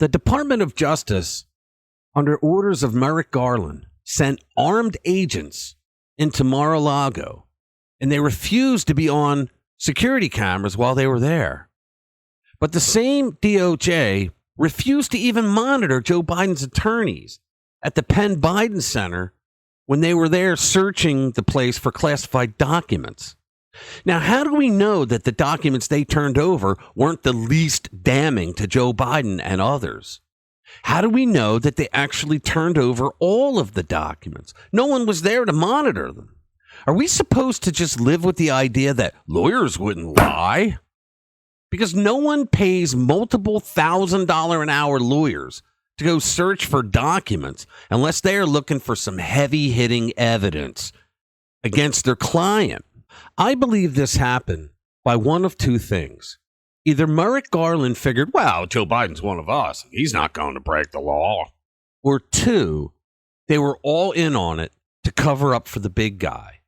The Department of Justice, under orders of Merrick Garland, sent armed agents into Mar-a-Lago, and they refused to be on security cameras while they were there. But the same DOJ refused to even monitor Joe Biden's attorneys at the Penn Biden Center when they were there searching the place for classified documents. Now, how do we know that the documents they turned over weren't the least damning to Joe Biden and others? How do we know that they actually turned over all of the documents? No one was there to monitor them. Are we supposed to just live with the idea that lawyers wouldn't lie? Because no one pays multiple $1,000 an hour lawyers to go search for documents unless they are looking for some heavy-hitting evidence against their client. I believe this happened by one of two things. Either Merrick Garland figured, well, Joe Biden's one of us. He's not going to break the law. Or two, they were all in on it to cover up for the big guy.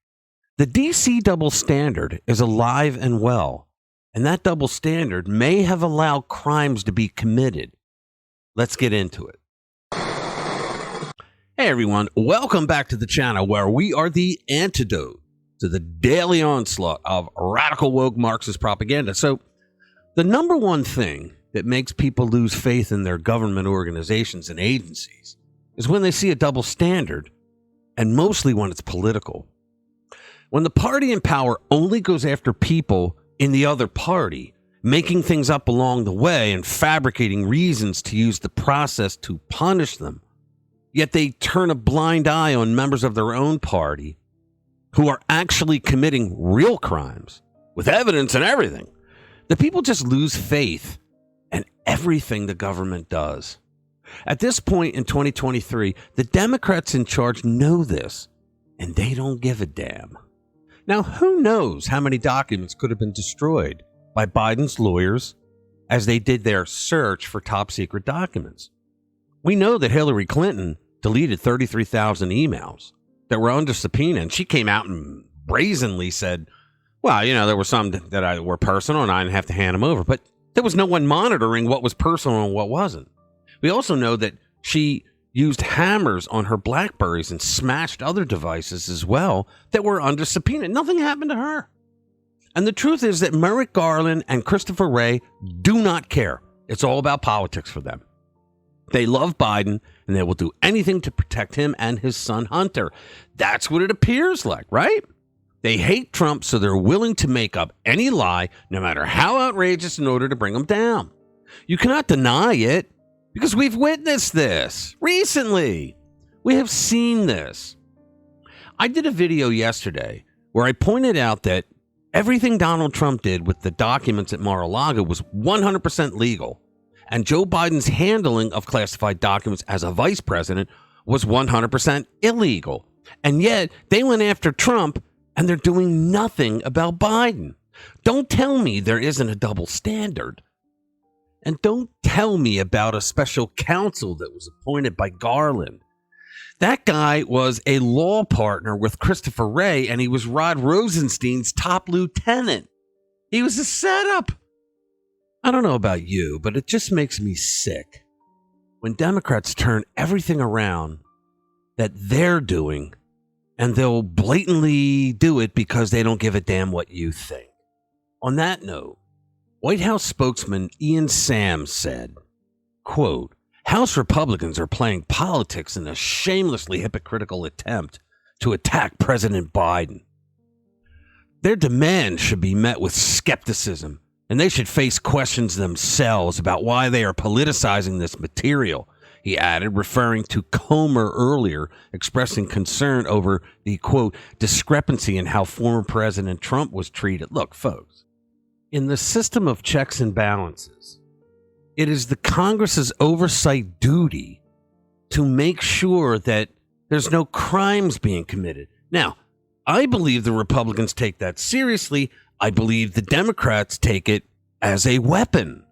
The D.C. double standard is alive and well, and that double standard may have allowed crimes to be committed. Let's get into it. Hey, everyone. Welcome back to the channel where we are the antidote to the daily onslaught of radical woke Marxist propaganda. So the number one thing that makes people lose faith in their government organizations and agencies is when they see a double standard, and mostly when it's political. When the party in power only goes after people in the other party, making things up along the way and fabricating reasons to use the process to punish them, yet they turn a blind eye on members of their own party who are actually committing real crimes with evidence and everything, the people just lose faith in everything the government does. At this point in 2023, the Democrats in charge know this, and they don't give a damn. Now, who knows how many documents could have been destroyed by Biden's lawyers as they did their search for top secret documents? We know that Hillary Clinton deleted 33,000 emails that were under subpoena, and she came out and brazenly said, well, there were some that were personal and I didn't have to hand them over, but there was no one monitoring what was personal and what wasn't. We also know that she used hammers on her Blackberries and smashed other devices as well that were under subpoena. Nothing happened to her. And the truth is that Merrick Garland and Christopher Wray do not care. It's all about politics for them. They love Biden, and they will do anything to protect him and his son Hunter. That's what it appears like, right? They hate Trump, so they're willing to make up any lie, no matter how outrageous, in order to bring him down. You cannot deny it, because we've witnessed this recently. We have seen this. I did a video yesterday where I pointed out that everything Donald Trump did with the documents at Mar-a-Lago was 100% legal. And Joe Biden's handling of classified documents as a vice president was 100% illegal. And yet they went after Trump, and they're doing nothing about Biden. Don't tell me there isn't a double standard. And don't tell me about a special counsel that was appointed by Garland. That guy was a law partner with Christopher Wray, and he was Rod Rosenstein's top lieutenant. He was a setup. I don't know about you, but it just makes me sick when Democrats turn everything around that they're doing, and they'll blatantly do it because they don't give a damn what you think. On that note, White House spokesman Ian Sams said, quote, House Republicans are playing politics in a shamelessly hypocritical attempt to attack President Biden. Their demands should be met with skepticism, and they should face questions themselves about why they are politicizing this material, he added, referring to Comer earlier, expressing concern over the, quote, discrepancy in how former President Trump was treated. Look, folks, in the system of checks and balances, it is the Congress's oversight duty to make sure that there's no crimes being committed. Now, I believe the Republicans take that seriously. I believe the Democrats take it as a weapon.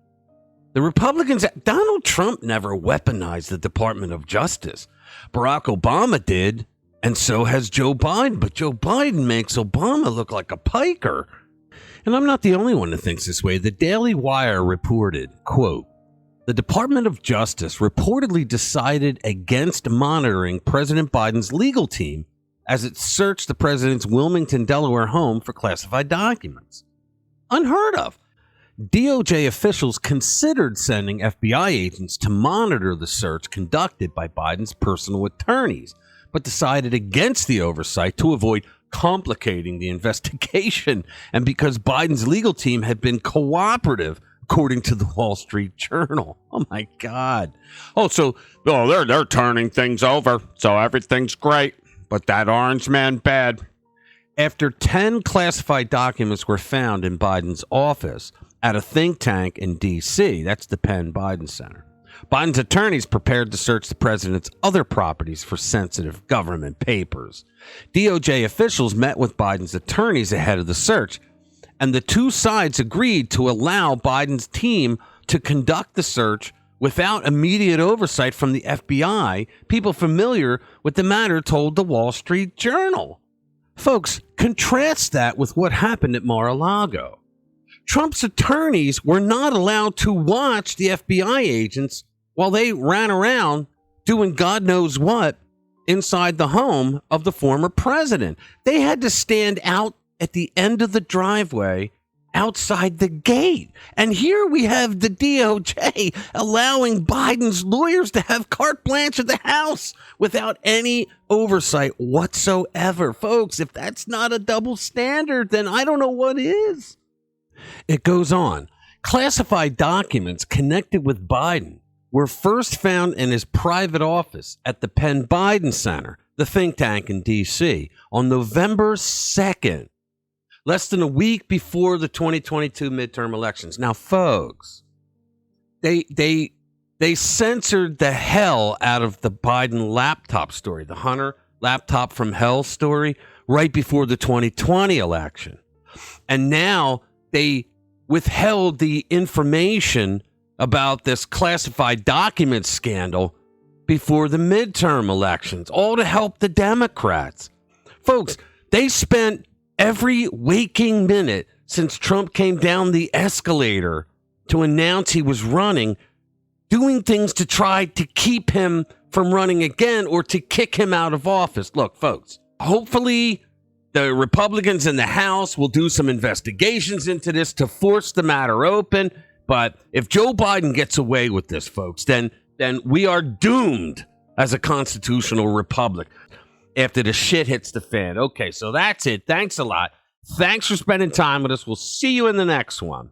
The Republicans, Donald Trump never weaponized the Department of Justice. Barack Obama did, and so has Joe Biden. But Joe Biden makes Obama look like a piker. And I'm not the only one that thinks this way. The Daily Wire reported, quote, the Department of Justice reportedly decided against monitoring President Biden's legal team as it searched the president's Wilmington, Delaware home for classified documents. Unheard of. DOJ officials considered sending FBI agents to monitor the search conducted by Biden's personal attorneys, but decided against the oversight to avoid complicating the investigation and because Biden's legal team had been cooperative, according to the Wall Street Journal. Oh, my God. They're turning things over, so everything's great, but that orange man bad. After 10 classified documents were found in Biden's office at a think tank in D.C., that's the Penn Biden Center, Biden's attorneys prepared to search the president's other properties for sensitive government papers. DOJ officials met with Biden's attorneys ahead of the search, and the two sides agreed to allow Biden's team to conduct the search without immediate oversight from the FBI. People familiar with the matter told the Wall Street Journal. Folks, contrast that with what happened at Mar-a-Lago. Trump's attorneys were not allowed to watch the FBI agents while they ran around doing God knows what inside the home of the former president. They had to stand out at the end of the driveway outside the gate. And here we have the DOJ allowing Biden's lawyers to have carte blanche of the house without any oversight whatsoever. Folks, if that's not a double standard, then I don't know what is. It goes on. Classified documents connected with Biden were first found in his private office at the Penn Biden Center, the think tank in D.C., on November 2nd, less than a week before the 2022 midterm elections. Now, folks, they censored the hell out of the Biden laptop story, the Hunter laptop from hell story, right before the 2020 election. And now they withheld the information about this classified document scandal before the midterm elections, all to help the Democrats. Folks, they spent every waking minute since Trump came down the escalator to announce he was running, doing things to try to keep him from running again or to kick him out of office. Look, folks, hopefully the Republicans in the House will do some investigations into this to force the matter open. But if Joe Biden gets away with this, folks, then we are doomed as a constitutional republic after the shit hits the fan. Okay, so that's it. Thanks a lot. Thanks for spending time with us. We'll see you in the next one.